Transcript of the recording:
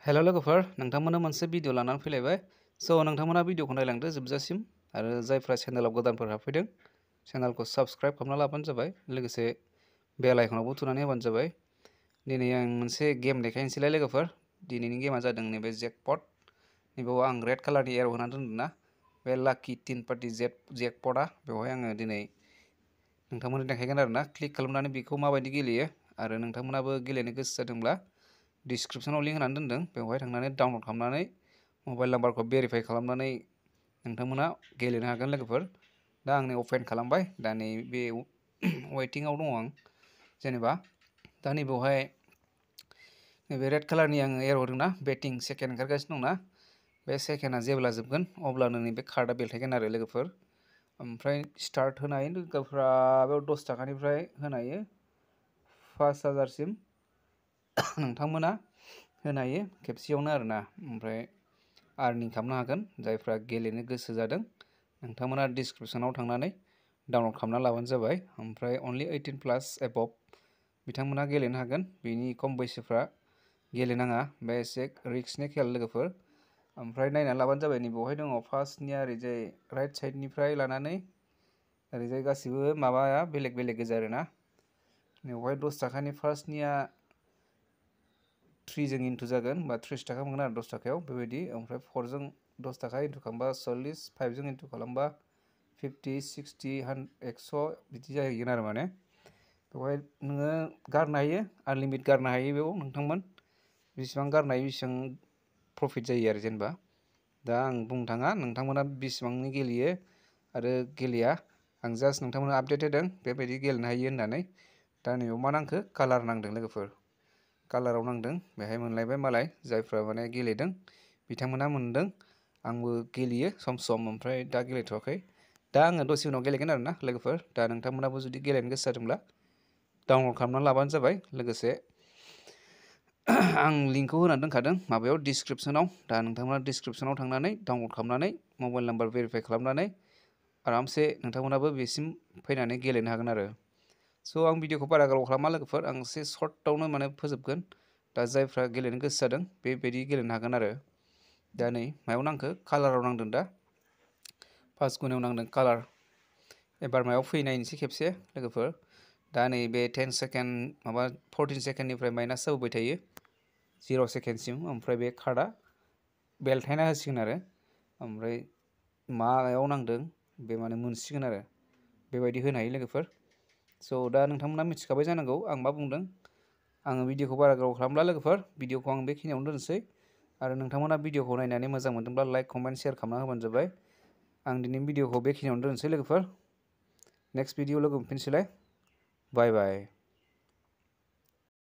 हेल' लोगोफोर नोंथांमोननो मोनसे भिडिअ लानानै फैलायबाय स' नोंथांमोना भिडिअखौ नायलांदो जोबजासिम आरो जायफ्रा चेनेलाव गोदानफोर हाबफैदों चेनेलखौ साबस्क्राइब खालामना लाबानो जाबाय लोगोसे बेल आइकनावबो थुनानै होबानो जाबाय। दिनै आं मोनसे गेम देखायनोसैलाय लोगोफोर। दिनैनि गेमा जादों नैबे जेकपट। नैबेयाव आं रेड कालारनि एर'व होनानै दोनदों ना बे लाकि 10 पार्टि जेकपटआ बेवहाय आङो दिनै नोंथांमोननो देखायगोन आरोना क्लिक खालामनानै बेखौ माबायदि गेलेयो आरो नोंथांमोनाबो गेलेनो गोसो जादोंब्ला डिसक्रिपसनाव लिंक होनानै दोनदों बेवहाय थांनानै डाउनलड खालामनानै मबाइल नाम्बारखौ भेरिफाइ खालामनानै नोंथांमोना गेलेनो हागोन लोगोफोर। दा आं नै अपेन खालामबाय दा नै बे वेटिंआव दङ आं जेनेबा दा नै बेवहाय नैबे रेड कालारनि आङो एर'व होदोंना बेटिं सेकेन्ड ओंखारगासिनो दंना बे सेकेन्डआ जेब्ला जोबगोन अब्लानो नैबे कार्डआ बेलथायगोन आरो लोगोफोर। ओमफ्राय स्टार्ट होनो हायो लोगोफ्रा बेयाव 10 थाखानिफ्राय होनो हायो 5000सिम नोंथांमोना होनो हायो खेबसेयावनो आरोना। ओमफ्राय आर्निं खालामनो हागोन जायफ्रा गेलेनो गोसो जादों नोंथांमोना डिसक्रिपसनाव थांनानै डाउनलड खालामना लाबानो जाबाय। ओमफ्राय अनलि 18+ एबभ बिथांमोना गेलेनो हागोन, बेनि खम बैसोफ्रा गेलेनाङा, बे एसे रिक्सनि खेल लोगोफोर। ओमफ्राय नायनानै लाबानो जाबाय नै बेवहाय दङ फार्स्टनिया ओरैजाय राइट साइडनिफ्राय लानानै ओरैजाय गासिबो माबाया बेलेग बेलेग गोजा आरोना। बेवहाय 10 थाखानि फार्स्टनिया 3 जों इन्टु जागोन बा 30 थाखा मोनगोन आरो 10 थाखायाव बेबायदि। ओमफ्राय 4 जों 10 थाखा इन्टु खालामबा 40, 5 जों इन्टु खालामबा 50, 60, 100 बिदि जाहैगोन आरो माने बेवहाय नोङो गारनो हायो, आनलिमिट गारनो हायो बेयाव नोंथांमोन बेसेबां गारनो हायो बेसेबां प्रफिट जायो आरो जेनेबा। दा आं बुंनो थाङा नोंथांमोना बेसेबांनि गेलेयो आरो गेलेया, आं जास्ट नोंथांमोना आपडेट होदों बेबायदि गेलेनो हायो होननानै। दा नैबेयाव मा नांखो कालार नांदों लोगोफोर, कालाराव नांदों बेहाय मोनलायबाय मालाय जायफ्रा माने गेलेदों बिथांमोना मोनदों। आंबो गेलेयो सम सम ओमफ्राय दा गेलेथ'वाखै, दा आङो दसे उनाव गेलेगोन आरोना लोगोफोर। दा नोंथांमोनाबो जुदि गेलेनो गोसो जादोंब्ला डाउनलड खालामनानै लाबानो जाबाय। लोगोसे आं लिंकखौ होनानै दोनखादों माबायाव डिसक्रिपसनाव, दा नोंथांमोना डिसक्रिपसनाव थांनानै डाउनलड खालामनानै मबाइल नाम्बार भेरिफाइ खालामनानै आरामसे नोंथांमोनाबो बेसिम फैनानै गेलेनो हागोन आरो। स' आं भिडिअखौ बारा गोलाव खालामा लोगोफोर, आं एसे सर्टआवनो माने फोजोबगोन। दा जायफ्रा गेलेनो गोसो जादों बेबायदि गेलेनो हागोन आरो। दा नै मायाव नांखो कालाराव नांदों, दा फार्स्ट गुनायाव नांदों कालार। एबार मायाव फैयो नायनोसै खेबसे लोगोफोर। दा नै बे 10 सेकेन्ड माबा 14 सेकेन्डनिफ्राय माइनास जाबोबाय थायो 0 सेकेन्डसिम। ओमफ्राय बे कार्डआ बेलथायना होसिगोन आरो। ओमफ्राय मायाव नांदों बे माने मोनसिगोन आरो बेबायदि होनो हायो लोगोफोर। स' दा नोंथांमोना मिथिखाबाय जानांगौ आं मा बुंदों। आङो भिडिअखौ बारा गोलाव खालामला लोगोफोर, भिडिअखौ आं बेखिनियावनो दोनसै। आरो नोंथांमोना भिडिअखौ नायनानै मोजां मोनदोंब्ला लाइक कमेन्ट शेयार खालामना होबानो जाबाय। आं दिनैनि भिडिअखौ बेखिनियावनो दोनसै लोगोफोर, नेक्स्ट भिडिअ लोगो मोनफिनसैलाय, बाय बाय।